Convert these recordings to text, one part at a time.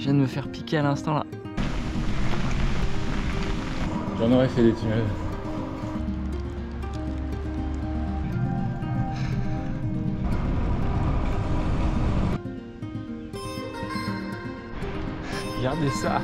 Je viens de me faire piquer à l'instant là. J'en aurais fait des tunnels. Regardez ça.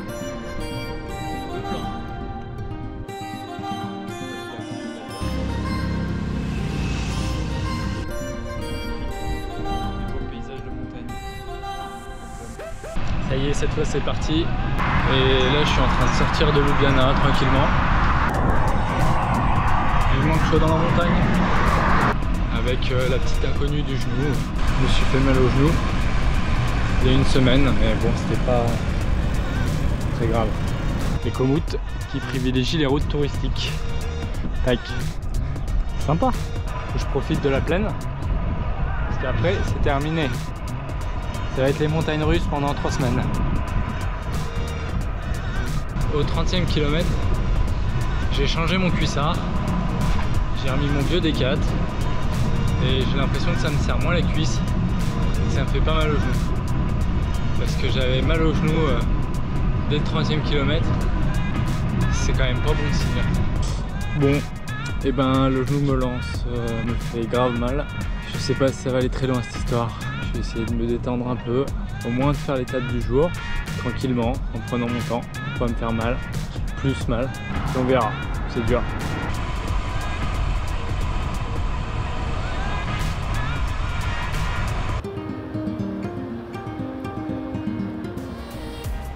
Ça y est, cette fois c'est parti. Et là je suis en train de sortir de Ljubljana tranquillement. Vivement que je sois dans la montagne. Avec la petite inconnue du genou. Je me suis fait mal au genou il y a une semaine, mais bon, c'était pas très grave. Les Komoot qui privilégient les routes touristiques. Tac. Sympa. Je profite de la plaine. Parce qu'après c'est terminé. Ça va être les montagnes russes pendant 3 semaines. Au 30e kilomètre, j'ai changé mon cuissard. J'ai remis mon vieux D4. Et j'ai l'impression que ça me serre moins les cuisses. Et que ça me fait pas mal au genou. Parce que j'avais mal au genou dès le 30e kilomètre. C'est quand même pas bon signe. Bon, et ben le genou me lance, me fait grave mal. Je sais pas si ça va aller très loin cette histoire. Je vais essayer de me détendre un peu, au moins de faire l'étape du jour, tranquillement, en prenant mon temps, pour pas me faire mal, plus mal, et on verra, c'est dur.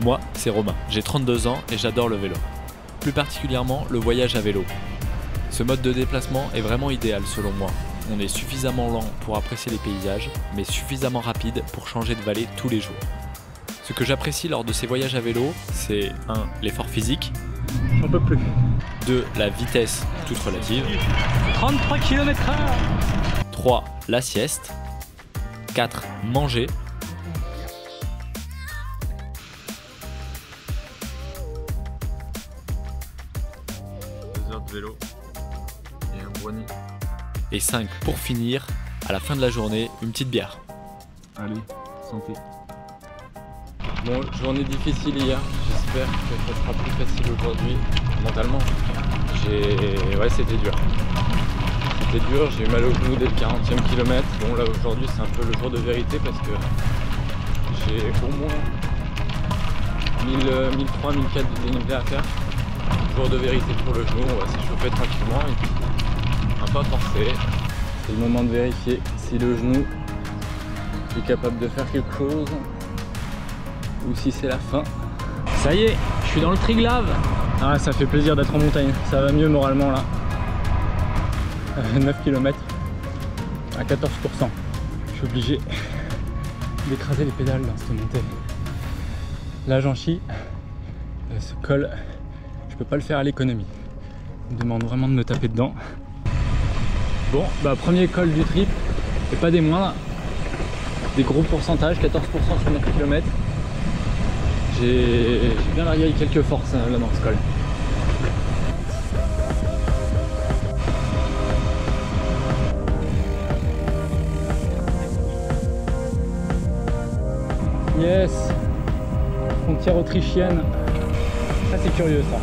Moi, c'est Romain, j'ai 32 ans et j'adore le vélo. Plus particulièrement le voyage à vélo. Ce mode de déplacement est vraiment idéal selon moi. On est suffisamment lent pour apprécier les paysages, mais suffisamment rapide pour changer de vallée tous les jours. Ce que j'apprécie lors de ces voyages à vélo, c'est 1. L'effort physique. J'en peux plus. 2. La vitesse toute relative. 33 km/h. 3. La sieste. 4. Manger. 2 heures de vélo et un brownie. Et 5. Pour finir, à la fin de la journée, une petite bière. Allez, santé. Bon, journée difficile hier, j'espère que ça sera plus facile aujourd'hui, mentalement. Ouais, c'était dur. C'était dur, j'ai eu mal au genou dès le 40e kilomètre. Bon, là aujourd'hui c'est un peu le jour de vérité parce que j'ai au moins 1003, 1004 de dénivelé à faire. Jour de vérité pour le genou, on va s'échauffer tranquillement et puis on va pas forcer. C'est le moment de vérifier si le genou est capable de faire quelque chose ou si c'est la fin. Ça y est, je suis dans le Triglav. Ah, ça fait plaisir d'être en montagne, ça va mieux moralement là. 9 km à 14%. Je suis obligé d'écraser les pédales dans cette montée. Là j'en chie, ce col, je peux pas le faire à l'économie. Il me demande vraiment de me taper dedans. Bon, bah premier col du trip, et pas des moindres. Des gros pourcentages, 14% sur 9 km. J'ai bien largué avec quelques forces là dans ce col. Yes, frontière autrichienne. Ça c'est curieux ça.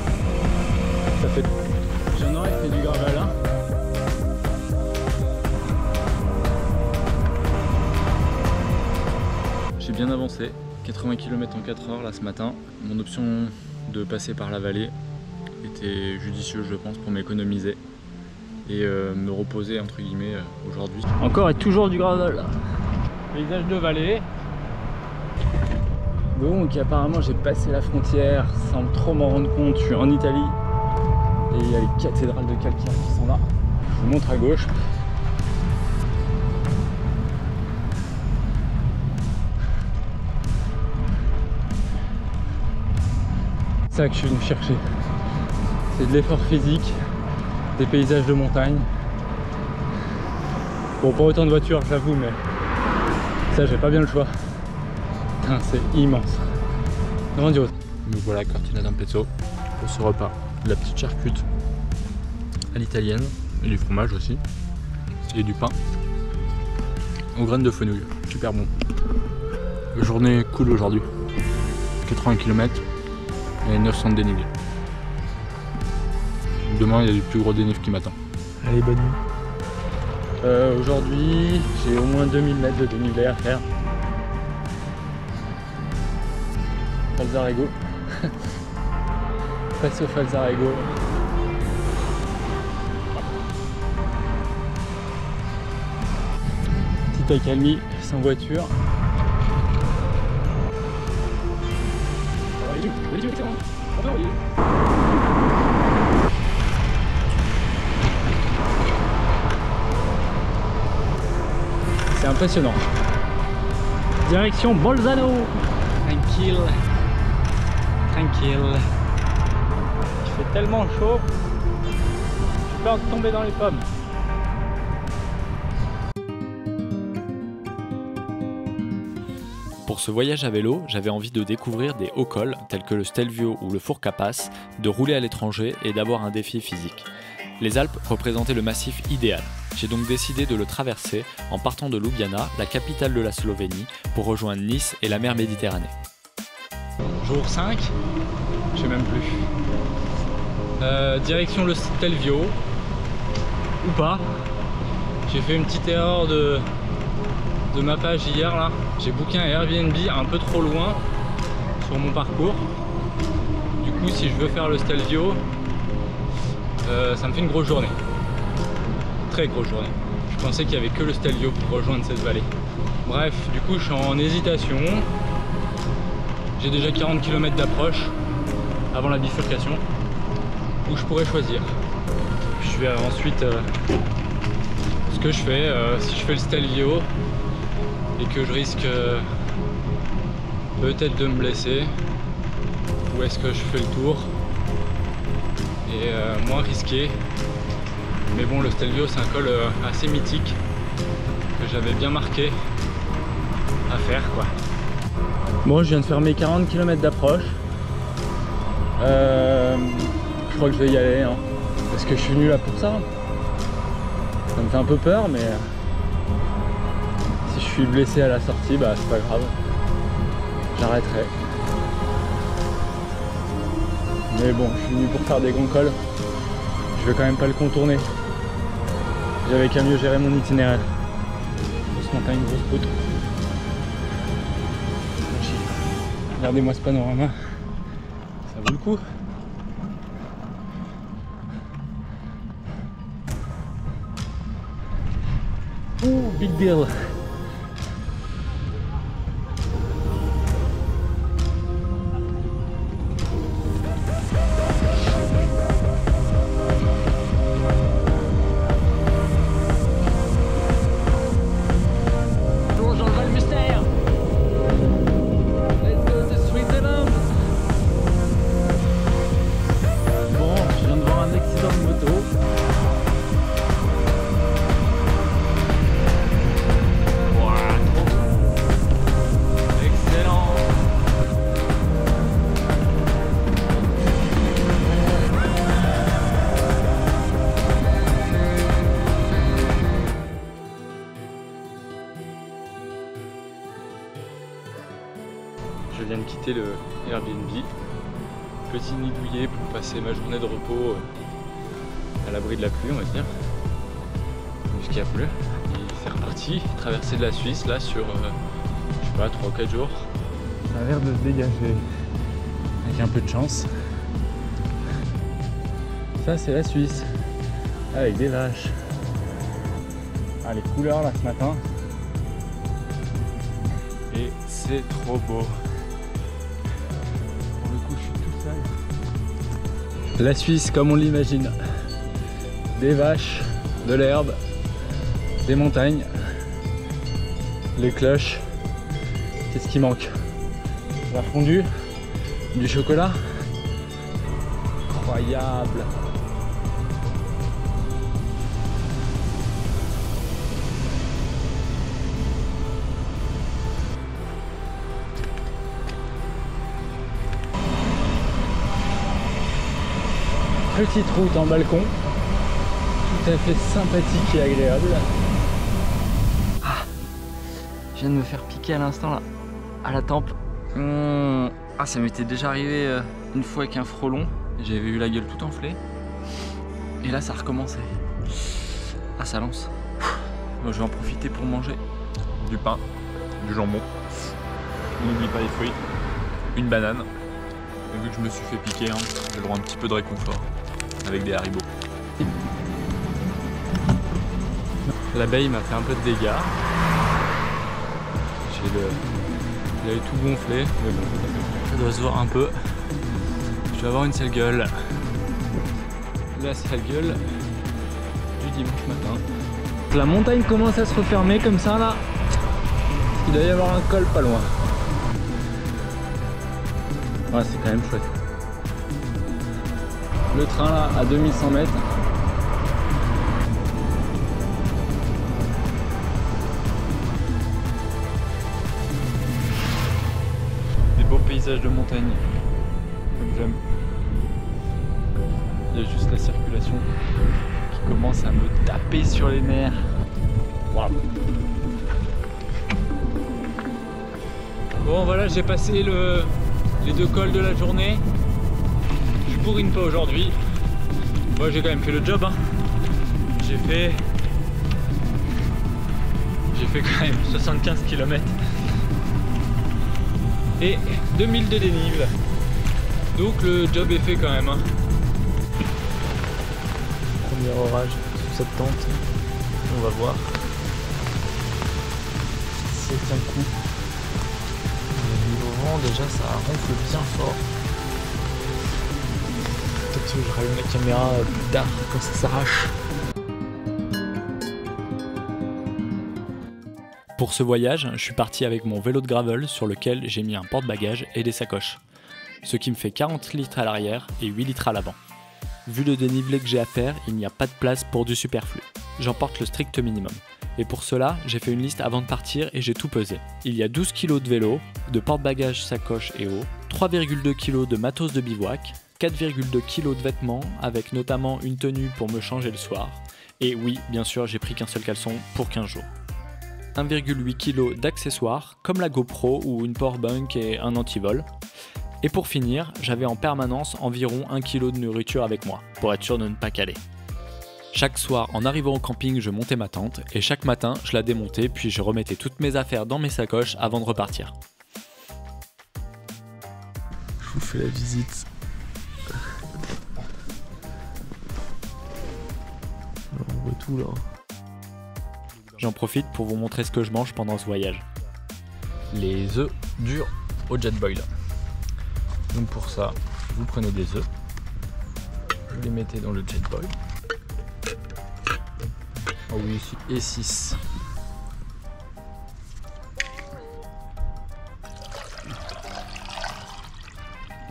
Ça fait. J'en aurais fait du gravel hein. J'ai bien avancé, 80 km en 4 heures là ce matin. Mon option de passer par la vallée était judicieuse je pense pour m'économiser et me reposer entre guillemets aujourd'hui. Encore et toujours du gravel. Paysage de vallée. Donc apparemment j'ai passé la frontière sans trop m'en rendre compte, je suis en Italie et il y a les cathédrales de calcaire qui sont là. Je vous montre à gauche. C'est ça que je suis venu chercher. C'est de l'effort physique, des paysages de montagne. Bon, pas autant de voitures j'avoue, mais ça j'ai pas bien le choix. C'est immense, grandiose. Me voilà Cortina d'Ampezzo pour ce repas. De la petite charcute à l'italienne, et du fromage aussi, et du pain aux graines de fenouil, super bon. Journée cool aujourd'hui. 80 km et 900 de dénivelé. Demain, il y a du plus gros dénivelé qui m'attend. Allez, bonne nuit. Aujourd'hui, j'ai au moins 2000 mètres de dénivelé à faire. Falzarego. Passe au Falzarego. Petit accalmie, sans voiture. C'est impressionnant. Direction Bolzano. Tranquille. Tranquille. Il fait tellement chaud. J'ai peur de tomber dans les pommes. Pour ce voyage à vélo, j'avais envie de découvrir des hauts cols tels que le Stelvio ou le Fourcapas, de rouler à l'étranger et d'avoir un défi physique. Les Alpes représentaient le massif idéal. J'ai donc décidé de le traverser en partant de Ljubljana, la capitale de la Slovénie, pour rejoindre Nice et la mer Méditerranée. Jour 5, je sais même plus. Direction le Stelvio, ou pas. J'ai fait une petite erreur de mappage hier là. J'ai booké un Airbnb un peu trop loin sur mon parcours. Du coup, si je veux faire le Stelvio, ça me fait une grosse journée. Très grosse journée. Je pensais qu'il n'y avait que le Stelvio pour rejoindre cette vallée. Bref, du coup, je suis en hésitation. J'ai déjà 40 km d'approche avant la bifurcation où je pourrais choisir. Je vais ensuite ce que je fais, si je fais le Stelvio et que je risque peut-être de me blesser, ou est-ce que je fais le tour et moins risqué. Mais bon, le Stelvio c'est un col assez mythique que j'avais bien marqué à faire quoi. Bon, je viens de faire mes 40 km d'approche. Je crois que je vais y aller hein, parce que je suis venu là pour ça. Ça me fait un peu peur, mais si je suis blessé à la sortie, bah c'est pas grave. J'arrêterai. Mais bon, je suis venu pour faire des grands cols. Je vais quand même pas le contourner. J'avais qu'à mieux gérer mon itinéraire. Grosse montagne, grosse poutre. Regardez-moi ce panorama. Ça vaut le coup. Ouh, big deal. Je viens de quitter le Airbnb, petit nid douillet pour passer ma journée de repos à l'abri de la pluie on va dire, puisqu'il y a plu. Et c'est reparti, traversée de la Suisse là sur, je sais pas, 3 ou 4 jours. Ça a l'air de se dégager, avec un peu de chance. Ça c'est la Suisse, avec des vaches. Ah, les couleurs là ce matin. Et c'est trop beau. La Suisse comme on l'imagine, des vaches, de l'herbe, des montagnes, les cloches. Qu'est-ce qui manque? La fondue, du chocolat. Incroyable. Petite route en balcon, tout à fait sympathique et agréable. Ah, je viens de me faire piquer à l'instant là, à la tempe. Ah, ça m'était déjà arrivé une fois avec un frelon. J'avais eu la gueule toute enflée. Et là, ça a recommencé. Ah, ça lance. Donc, je vais en profiter pour manger du pain, du jambon. On n'oublie pas les fruits. Une banane. Et vu que je me suis fait piquer, hein, j'ai le droit à un petit peu de réconfort. Avec des haribots. L'abeille m'a fait un peu de dégâts. Il avait tout gonflé, mais bon, ça doit se voir un peu. Je vais avoir une sale gueule. La sale gueule du dimanche matin. La montagne commence à se refermer comme ça là. Il doit y avoir un col pas loin. Ouais, c'est quand même chouette. Le train là à 2100 mètres. Beau paysage de montagne, comme j'aime. Il y a juste la circulation qui commence à me taper sur les nerfs. Waouh. Bon voilà, j'ai passé les 2 cols de la journée. Je bourrine pas aujourd'hui. Moi j'ai quand même fait le job, hein. J'ai fait quand même 75 km. Et 2000 de dénivelé. Donc le job est fait quand même. Hein. Premier orage sous cette tente. On va voir. C'est un coup. Au vent déjà ça ronfle bien fort. Peut-être que je rallume la caméra plus tard quand ça s'arrache. Pour ce voyage, je suis parti avec mon vélo de gravel sur lequel j'ai mis un porte-bagages et des sacoches, ce qui me fait 40 litres à l'arrière et 8 litres à l'avant. Vu le dénivelé que j'ai à faire, il n'y a pas de place pour du superflu. J'emporte le strict minimum. Et pour cela, j'ai fait une liste avant de partir et j'ai tout pesé. Il y a 12 kg de vélo, de porte-bagages, sacoches et eau, 3,2 kg de matos de bivouac, 4,2 kg de vêtements avec notamment une tenue pour me changer le soir. Et oui, bien sûr, j'ai pris qu'un seul caleçon pour 15 jours. 1,8 kg d'accessoires comme la GoPro ou une powerbank et un antivol. Et pour finir, j'avais en permanence environ 1 kg de nourriture avec moi, pour être sûr de ne pas caler. Chaque soir, en arrivant au camping, je montais ma tente et chaque matin, je la démontais puis je remettais toutes mes affaires dans mes sacoches avant de repartir. Je vous fais la visite. Alors, on voit tout là. J'en profite pour vous montrer ce que je mange pendant ce voyage. Les œufs durs au jet boil. Donc pour ça, vous prenez des œufs, vous les mettez dans le jet boil. Oh oui, et 6.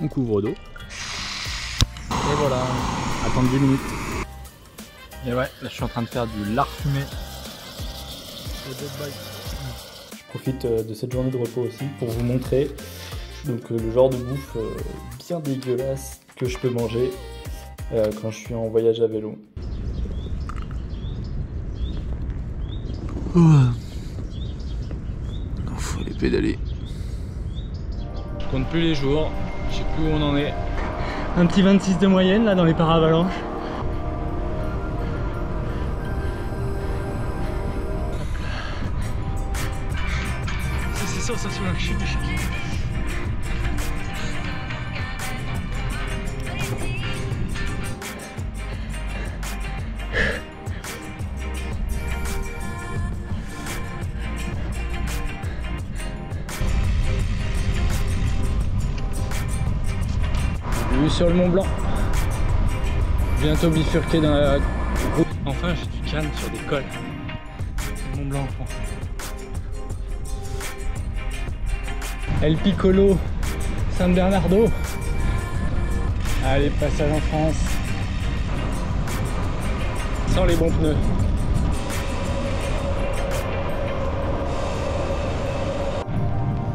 On couvre d'eau. Et voilà, attendre 10 minutes. Et ouais, là je suis en train de faire du lard fumé. Je profite de cette journée de repos aussi pour vous montrer donc, le genre de bouffe bien dégueulasse que je peux manger quand je suis en voyage à vélo. Il faut aller pédaler. Je compte plus les jours, je sais plus où on en est. Un petit 26 de moyenne là dans les paravalanches. Sensation là, je suis déchiré. Vue sur le Mont Blanc. Bientôt bifurqué dans la route. Enfin, j'ai du calme sur des cols. Le Mont Blanc, enfin. El Piccolo, San Bernardo. Allez, passage en France. Sans les bons pneus.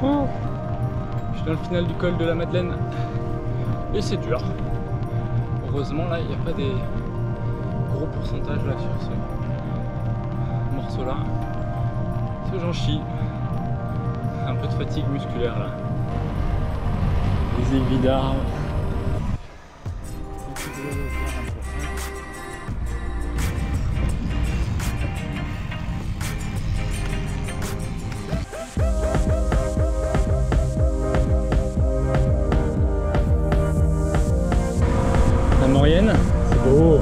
Oh, je suis dans le final du col de la Madeleine. Et c'est dur. Heureusement là, il n'y a pas des gros pourcentages là sur ce morceau là. Parce que j'en chie. Un peu de fatigue musculaire là. Les aiguilles d'arbre. La Maurienne, c'est beau.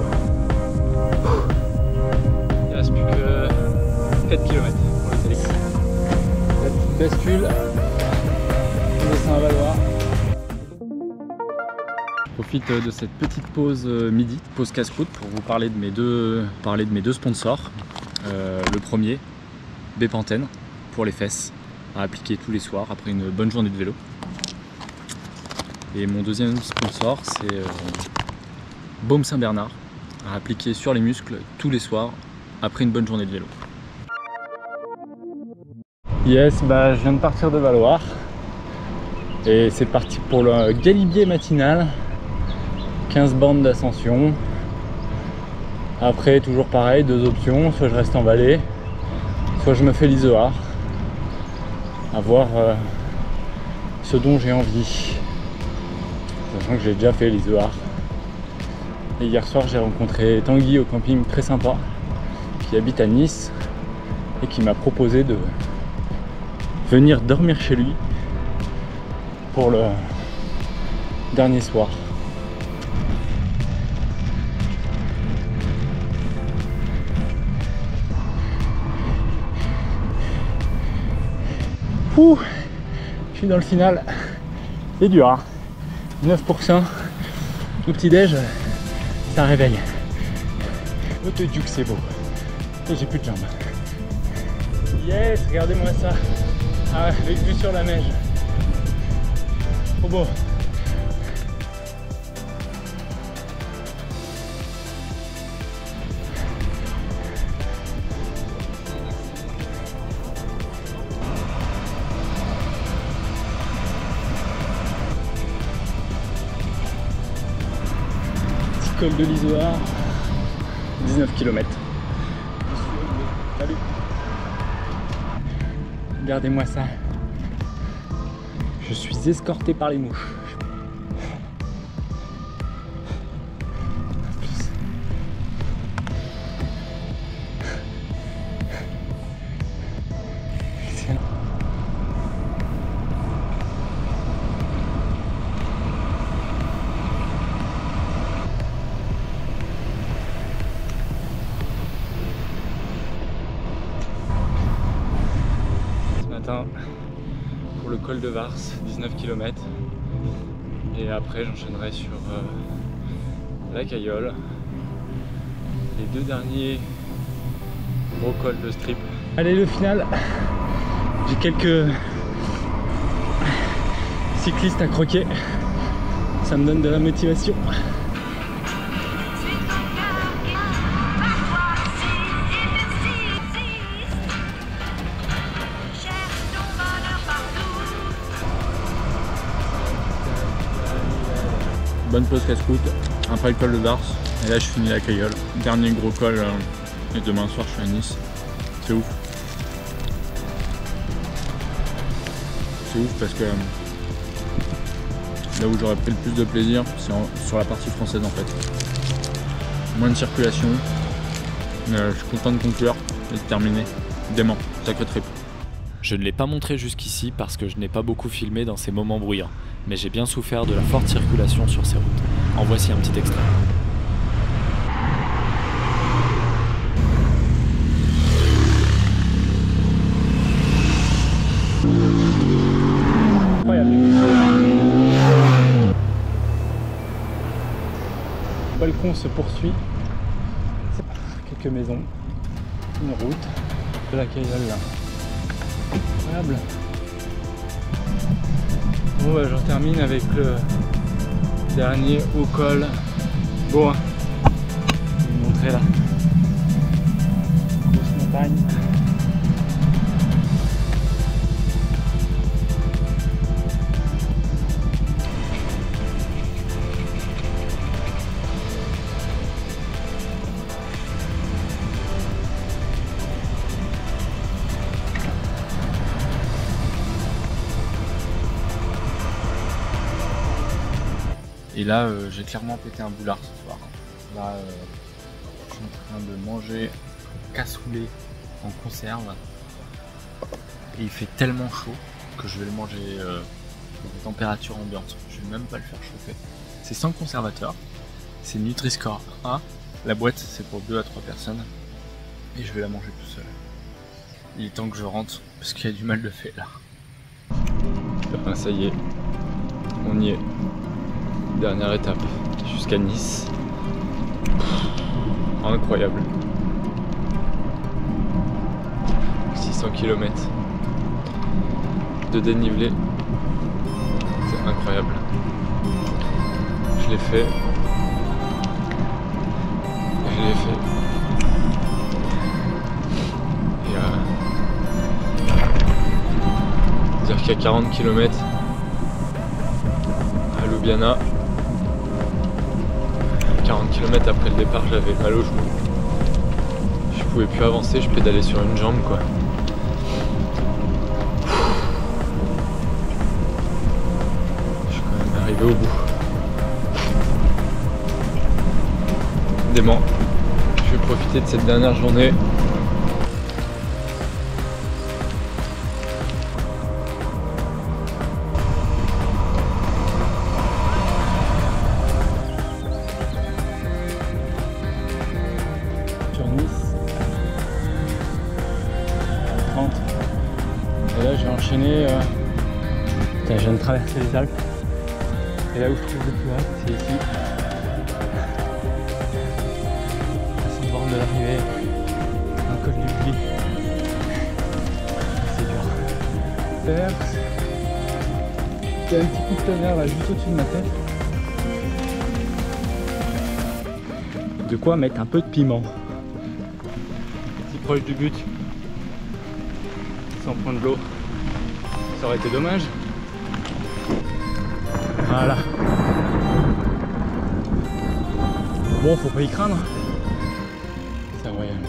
Il reste plus que 4 km pour le Télix. La petite bascule, on descend à Valoir. Je profite de cette petite pause midi, pause casse-croûte, pour vous parler de mes deux sponsors. Le premier, Bepanthen, pour les fesses, à appliquer tous les soirs après une bonne journée de vélo. Et mon deuxième sponsor, c'est Baume Saint-Bernard, à appliquer sur les muscles tous les soirs après une bonne journée de vélo. Yes, je viens de partir de Valoir et c'est parti pour le galibier matinal, 15 bornes d'ascension. Après, toujours pareil, deux options, soit je reste en vallée, soit je me fais l'Izoard, à voir ce dont j'ai envie, sachant que j'ai déjà fait l'Izoard. Et hier soir, j'ai rencontré Tanguy au camping, très sympa, qui habite à Nice et qui m'a proposé de venir dormir chez lui pour le dernier soir. Ouh, je suis dans le final. C'est dur, hein. 9% au petit-déj. Ça réveille. Oh, te dis que c'est beau. Et j'ai plus de jambes. Yes, regardez-moi ça. Ah, avec vue sur la neige. Trop beau. Col de l'Izoard, 19 km. Salut. Regardez-moi ça. Je suis escorté par les mouches. Pour le col de Vars, 19 km, et après j'enchaînerai sur la Cayolle, les deux derniers gros cols de strip. Allez, le final, j'ai quelques cyclistes à croquer, ça me donne de la motivation. Bonne pause casse-croûte, après le col de Vars, et là je finis la Cayolle. Dernier gros col, et demain soir je suis à Nice. C'est ouf. C'est ouf parce que là où j'aurais pris le plus de plaisir, c'est sur la partie française en fait. Moins de circulation, je suis content de conclure et de terminer. Dément, sacré trip. Je ne l'ai pas montré jusqu'ici parce que je n'ai pas beaucoup filmé dans ces moments bruyants, mais j'ai bien souffert de la forte circulation sur ces routes. En voici un petit extrait. Incroyable. Le balcon se poursuit. Quelques maisons, une route, de la Cayolle là. Incroyable. Bon, je termine avec le dernier haut col. Bon, je vais vous montrer là. Grosse montagne. Et là, j'ai clairement pété un boulard ce soir. Là, je suis en train de manger cassoulet en conserve. Et il fait tellement chaud que je vais le manger à température ambiante. Je vais même pas le faire chauffer. C'est sans conservateur. C'est Nutri-Score 1. La boîte, c'est pour 2 à 3 personnes. Et je vais la manger tout seul. Il est temps que je rentre parce qu'il y a du mal de fait là. Ben, ça y est, on y est. Dernière étape, jusqu'à Nice. Incroyable. 600 km de dénivelé. C'est incroyable. Je l'ai fait. Je l'ai fait. Et dire qu'il y a 40 km à Ljubljana. 40 km après le départ, j'avais mal au genou. Je pouvais plus avancer, je pédalais sur une jambe quoi. Je suis quand même arrivé au bout. Dément. Je vais profiter de cette dernière journée. Sur Nice. 30. Et là j'ai enchaîné. Putain, je viens de traverser les Alpes. Et là où je trouve le plus hâte, c'est ici. De l'arrivée, un col du pli. C'est dur. Perse. Il y a un petit coup de tonnerre là juste au-dessus de ma tête. De quoi mettre un peu de piment. Si proche du but, sans prendre de l'eau, ça aurait été dommage. Voilà. Bon, faut pas y craindre. C'est incroyable.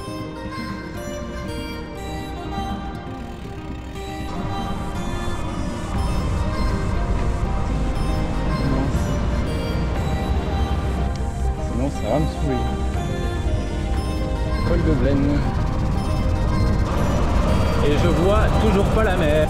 Sinon ça va me saouler. Col de Blaine. Et je vois toujours pas la mer.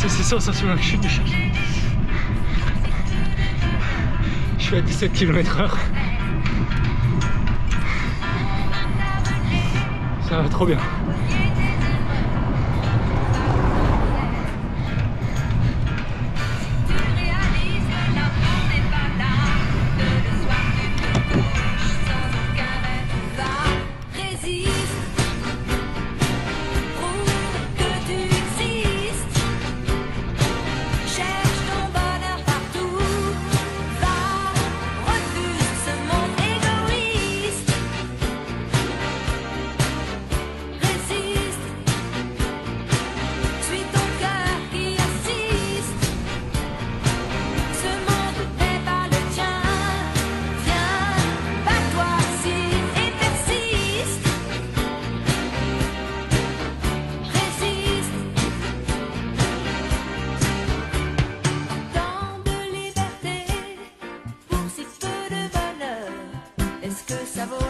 C'est sensationnel, je suis déchargé. Je suis à 17 km/h. Ça va trop bien. Est-ce que ça vaut